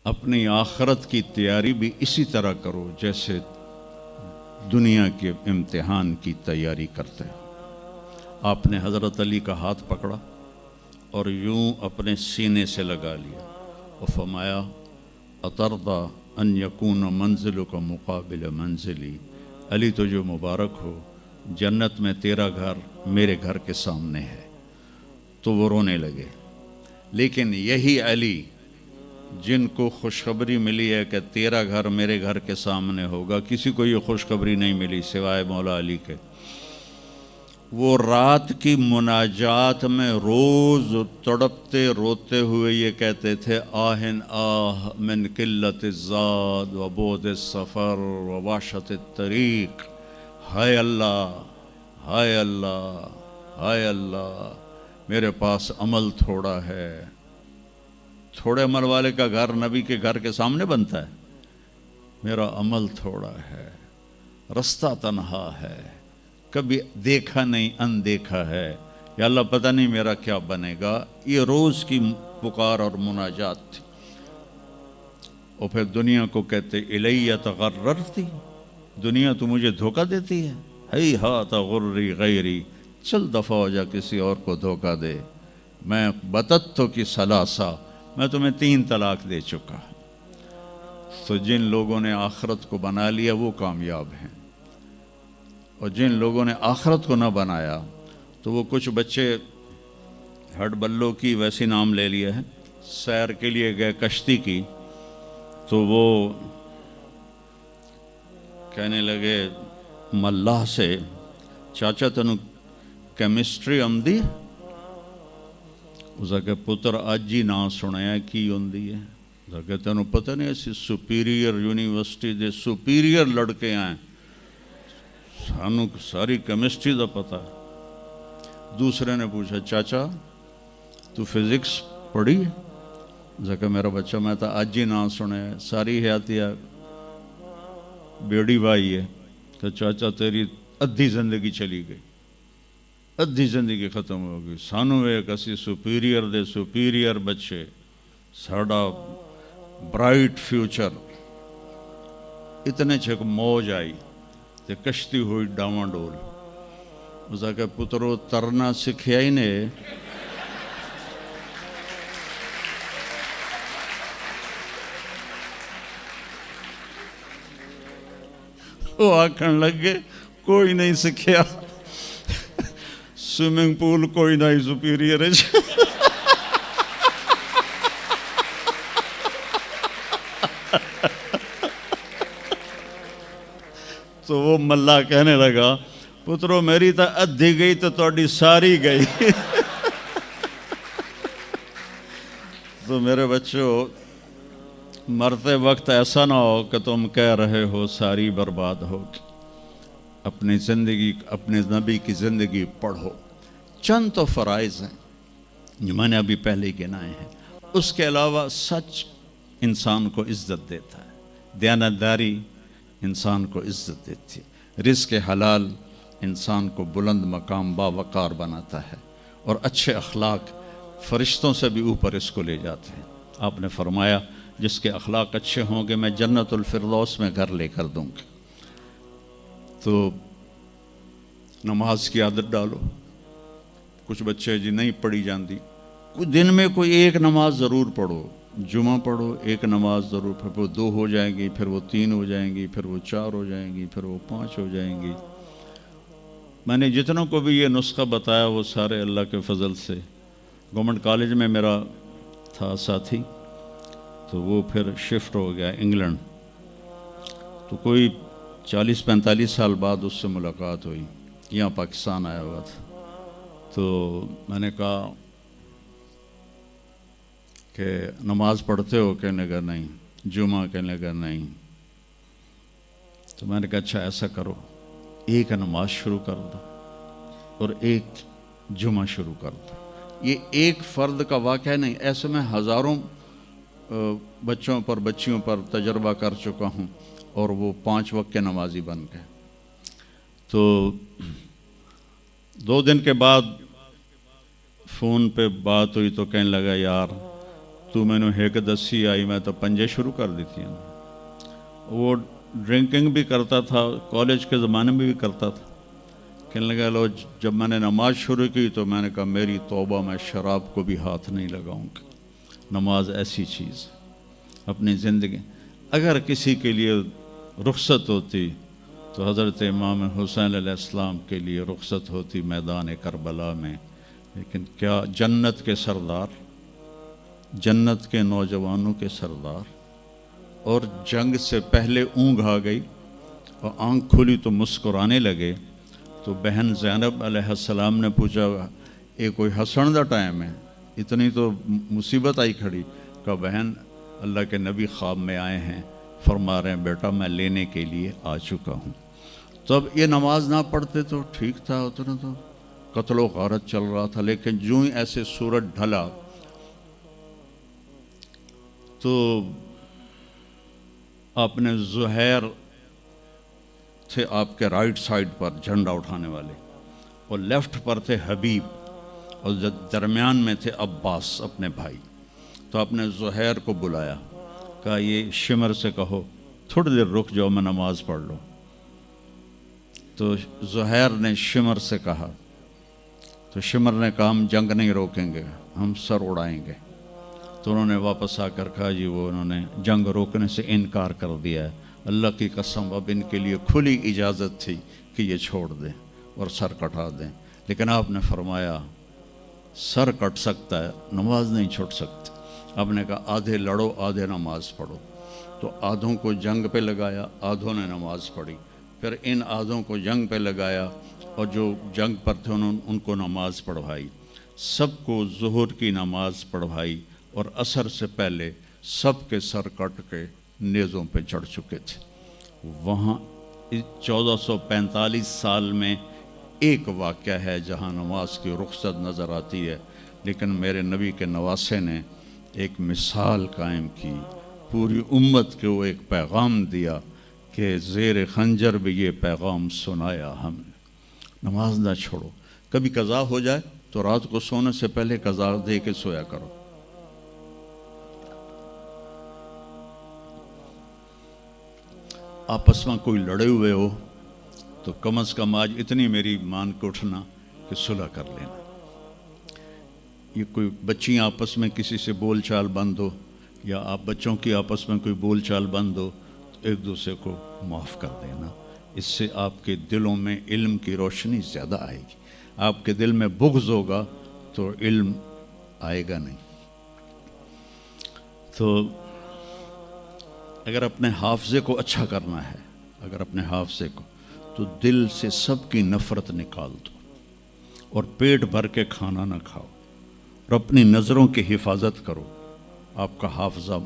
اپنی آخرت کی تیاری بھی اسی طرح کرو جیسے دنیا کے امتحان کی تیاری کرتے ہو۔ آپ نے حضرت علی کا ہاتھ پکڑا اور یوں اپنے سینے سے لگا لیا اور فرمایا اترضی ان یکون منزلک مقابل منزلی، علی تو جو مبارک ہو، جنت میں تیرا گھر میرے گھر کے سامنے ہے۔ تو وہ رونے لگے۔ لیکن یہی علی جن کو خوشخبری ملی ہے کہ تیرا گھر میرے گھر کے سامنے ہوگا، کسی کو یہ خوشخبری نہیں ملی سوائے مولا علی کے، وہ رات کی مناجات میں روز تڑپتے روتے ہوئے یہ کہتے تھے آہن آہ من قلت الزاد و بعد السفر و وحشت الطریق، ہائے اللہ، ہائے اللہ، ہائے اللہ، میرے پاس عمل تھوڑا ہے۔ تھوڑے عمل والے کا گھر نبی کے گھر کے سامنے بنتا ہے؟ میرا عمل تھوڑا ہے، رستہ تنہا ہے، کبھی دیکھا نہیں اندیکھا ہے، یا اللہ پتہ نہیں میرا کیا بنے گا۔ یہ روز کی پکار اور مناجات تھی۔ اور پھر دنیا کو کہتے الیہ تغررتی، دنیا تو مجھے دھوکہ دیتی ہے، ہی ہاتھ غری غیری، چل دفعہ ہو جا کسی اور کو دھوکہ دے، میں بتتو کی ثلاثہ، میں تمہیں 3 طلاق دے چکا۔ تو جن لوگوں نے آخرت کو بنا لیا وہ کامیاب ہیں، اور جن لوگوں نے آخرت کو نہ بنایا تو وہ کچھ بچے ہڈ بلوں کی ویسی نام لے لیا ہے، سیر کے لیے گئے کشتی کی، تو وہ کہنے لگے ملاح سے چاچا تنو کیمسٹری آمدی؟ اس کہ پتر اج ہی نہ سنیا کی ہوندی ہے؟ اس کہ تینوں پتہ نہیں ایسی سپیریئر یونیورسٹی دے سپیریئر لڑکے آئیں، سانو ساری کیمسٹری دا پتہ ہے۔ دوسرے نے پوچھا چاچا تو فزکس پڑھی ہے؟ اس کہ میرا بچہ میں تو اج ہی نہ سنیا، ساری حیاتیہ بیڑی بائی ہے۔ کہ چاچا تیری ادھی زندگی چلی گئی، ادھی زندگی ختم ہو گئی، سانو ایک اسی سپیریئر دے سپیریئر بچے، ساڑا برائٹ فیوچر۔ اتنے چھک موج آئی تے کشتی ہوئی ڈاواں ڈول۔ اس کہ پترو ترنا سکھیا ہی نے، وہ آکھن لگے کوئی نہیں سکھیا، سوئمنگ پول کوئی نہیں سپیریئر ہے۔ تو وہ ملا کہنے لگا پترو میری تو ادھی گئی تو تہاڈی ساری گئی۔ تو میرے بچوں مرتے وقت ایسا نہ ہو کہ تم کہہ رہے ہو ساری برباد ہوگی۔ اپنی زندگی، اپنے نبی کی زندگی پڑھو۔ چند تو فرائض ہیں جو میں نے ابھی پہلے گنائے ہیں، اس کے علاوہ سچ انسان کو عزت دیتا ہے، دیانتداری انسان کو عزت دیتی ہے، رزق حلال انسان کو بلند مقام باوقار بناتا ہے، اور اچھے اخلاق فرشتوں سے بھی اوپر اس کو لے جاتے ہیں۔ آپ نے فرمایا جس کے اخلاق اچھے ہوں گے میں جنت الفردوس میں گھر لے کر دوں گا۔ تو نماز کی عادت ڈالو۔ کچھ بچے جی نہیں پڑھی جاندی، کچھ دن میں کوئی ایک نماز ضرور پڑھو، جمعہ پڑھو، ایک نماز ضرور، پھر وہ 2 ہو جائیں گی، پھر وہ 3 ہو جائیں گی، پھر وہ 4 ہو جائیں گی، پھر وہ 5 ہو جائیں گی۔ میں نے جتنوں کو بھی یہ نسخہ بتایا وہ سارے اللہ کے فضل سے، گورنمنٹ کالج میں میرا تھا ساتھی، تو وہ پھر شفٹ ہو گیا انگلینڈ، تو کوئی 40-45 سال بعد اس سے ملاقات ہوئی، یہاں پاکستان آیا ہوا تھا۔ تو میں نے کہا کہ نماز پڑھتے ہو؟ کہنے لگا نہیں۔ جمعہ؟ کہنے لگا نہیں۔ تو میں نے کہا اچھا ایسا کرو، ایک نماز شروع کر دو اور ایک جمعہ شروع کر دو۔ یہ ایک فرد کا واقعہ نہیں، ایسے میں ہزاروں بچوں پر بچیوں پر تجربہ کر چکا ہوں، اور وہ 5 وقت کے نمازی بن گئے۔ تو 2 دن کے بعد فون پہ بات ہوئی تو کہنے لگا یار تو مینو ایک دسی آئی میں تو پنجے شروع کر دیتی ہیں. وہ ڈرنکنگ بھی کرتا تھا, کالج کے زمانے میں بھی کرتا تھا. کہنے لگا لو جب میں نے نماز شروع کی تو میں نے کہا میری توبہ, میں شراب کو بھی ہاتھ نہیں لگاؤں گا. نماز ایسی چیز اپنی زندگی, اگر کسی کے لیے رخصت ہوتی تو حضرت امام حسین علیہ السلام کے لیے رخصت ہوتی میدان کربلا میں. لیکن کیا جنت کے سردار, جنت کے نوجوانوں کے سردار, اور جنگ سے پہلے اونگ آ گئی اور آنکھ کھلی تو مسکرانے لگے. تو بہن زینب علیہ السلام نے پوچھا یہ کوئی ہسن دا ٹائم ہے, اتنی تو مصیبت آئی کھڑی. کہ بہن اللہ کے نبی خواب میں آئے ہیں, فرما رہے ہیں بیٹا میں لینے کے لیے آ چکا ہوں. تو اب یہ نماز نہ پڑھتے تو ٹھیک تھا, اتنا تو قتل و غارت چل رہا تھا. لیکن جو ہی ایسے سورج ڈھلا تو آپ نے زہیر تھے آپ کے رائٹ سائڈ پر جھنڈا اٹھانے والے, اور لیفٹ پر تھے حبیب, اور درمیان میں تھے عباس اپنے بھائی. تو آپ نے زہیر کو بلایا, کہا یہ شمر سے کہو تھوڑی دیر رک جاؤ میں نماز پڑھ لوں. تو زہیر نے شمر سے کہا, تو شمر نے کہا ہم جنگ نہیں روکیں گے, ہم سر اڑائیں گے. تو انہوں نے واپس آ کر کہا جی وہ انہوں نے جنگ روکنے سے انکار کر دیا ہے. اللہ کی قسم اب ان کے لیے کھلی اجازت تھی کہ یہ چھوڑ دیں اور سر کٹا دیں. لیکن آپ نے فرمایا سر کٹ سکتا ہے, نماز نہیں چھوڑ سکتی. آپ نے کہا آدھے لڑو آدھے نماز پڑھو. تو آدھوں کو جنگ پہ لگایا, آدھوں نے نماز پڑھی. پھر ان آدھوں کو جنگ پہ لگایا اور جو جنگ پر تھے ان کو نماز پڑھوائی. سب کو ظہر کی نماز پڑھوائی, اور عصر سے پہلے سب کے سر کٹ کے نیزوں پہ چڑھ چکے تھے. وہاں 1445 سال میں ایک واقعہ ہے جہاں نماز کی رخصت نظر آتی ہے. لیکن میرے نبی کے نواسے نے ایک مثال قائم کی, پوری امت کو ایک پیغام دیا کہ زیر خنجر بھی یہ پیغام سنایا ہم نے, نماز نہ چھوڑو. کبھی قضا ہو جائے تو رات کو سونے سے پہلے قضا دے کے سویا کرو. آپس میں کوئی لڑے ہوئے ہو تو کم از کم آج اتنی میری مان کے اٹھنا کہ صلح کر لینا. یہ کوئی بچیاں آپس میں کسی سے بول چال بند ہو, یا آپ بچوں کی آپس میں کوئی بول چال بند ہو, تو ایک دوسرے کو معاف کر دینا. اس سے آپ کے دلوں میں علم کی روشنی زیادہ آئے گی. آپ کے دل میں بغض ہوگا تو علم آئے گا نہیں. تو اگر اپنے حافظے کو اچھا کرنا ہے, اگر اپنے حافظے کو, تو دل سے سب کی نفرت نکال دو, اور پیٹ بھر کے کھانا نہ کھاؤ, اور اپنی نظروں کی حفاظت کرو. آپ کا حافظہ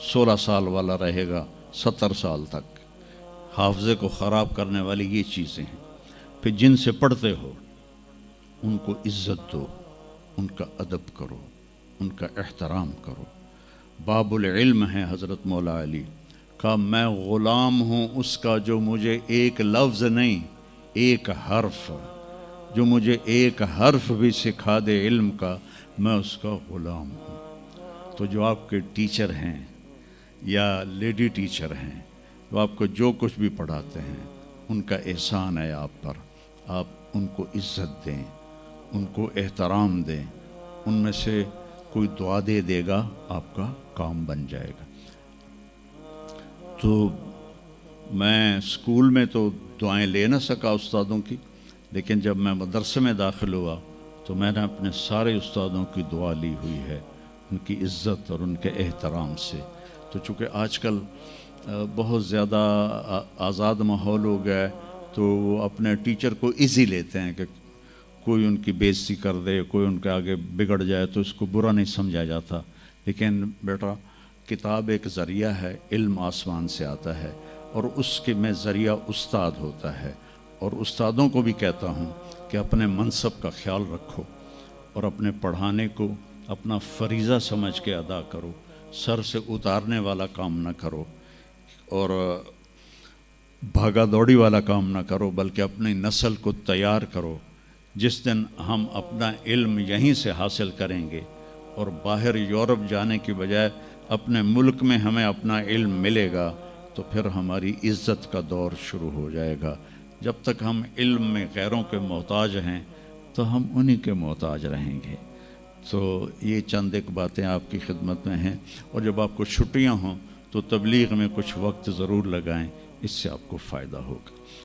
16 سال والا رہے گا 70 سال تک. حافظے کو خراب کرنے والی یہ چیزیں ہیں. پھر جن سے پڑھتے ہو ان کو عزت دو, ان کا ادب کرو, ان کا احترام کرو. باب العلم ہے حضرت مولا علی کا, میں غلام ہوں اس کا جو مجھے ایک لفظ نہیں ایک حرف, جو مجھے ایک حرف بھی سکھا دے علم کا, میں اس کا غلام ہوں. تو جو آپ کے ٹیچر ہیں یا لیڈی ٹیچر ہیں, جو آپ کو جو کچھ بھی پڑھاتے ہیں, ان کا احسان ہے آپ پر. آپ ان کو عزت دیں, ان کو احترام دیں. ان میں سے کوئی دعا دے دے گا آپ کا کام بن جائے گا. تو میں اسکول میں تو دعائیں لے نہ سکا استادوں کی, لیکن جب میں مدرسے میں داخل ہوا تو میں نے اپنے سارے استادوں کی دعا لی ہوئی ہے, ان کی عزت اور ان کے احترام سے. تو چونکہ آج کل بہت زیادہ آزاد ماحول ہو گیا ہے, تو وہ اپنے ٹیچر کو ایزی لیتے ہیں کہ کوئی ان کی بےعزتی کر دے, کوئی ان کے آگے بگڑ جائے تو اس کو برا نہیں سمجھا جاتا. لیکن بیٹا کتاب ایک ذریعہ ہے, علم آسمان سے آتا ہے, اور اس کے میں ذریعہ استاد ہوتا ہے. اور استادوں کو بھی کہتا ہوں کہ اپنے منصب کا خیال رکھو, اور اپنے پڑھانے کو اپنا فریضہ سمجھ کے ادا کرو. سر سے اتارنے والا کام نہ کرو, اور بھاگا دوڑی والا کام نہ کرو, بلکہ اپنی نسل کو تیار کرو. جس دن ہم اپنا علم یہیں سے حاصل کریں گے, اور باہر یورپ جانے کی بجائے اپنے ملک میں ہمیں اپنا علم ملے گا تو پھر ہماری عزت کا دور شروع ہو جائے گا. جب تک ہم علم میں غیروں کے محتاج ہیں تو ہم انہی کے محتاج رہیں گے. تو یہ چند ایک باتیں آپ کی خدمت میں ہیں. اور جب آپ کو چھٹیاں ہوں تو تبلیغ میں کچھ وقت ضرور لگائیں, اس سے آپ کو فائدہ ہوگا.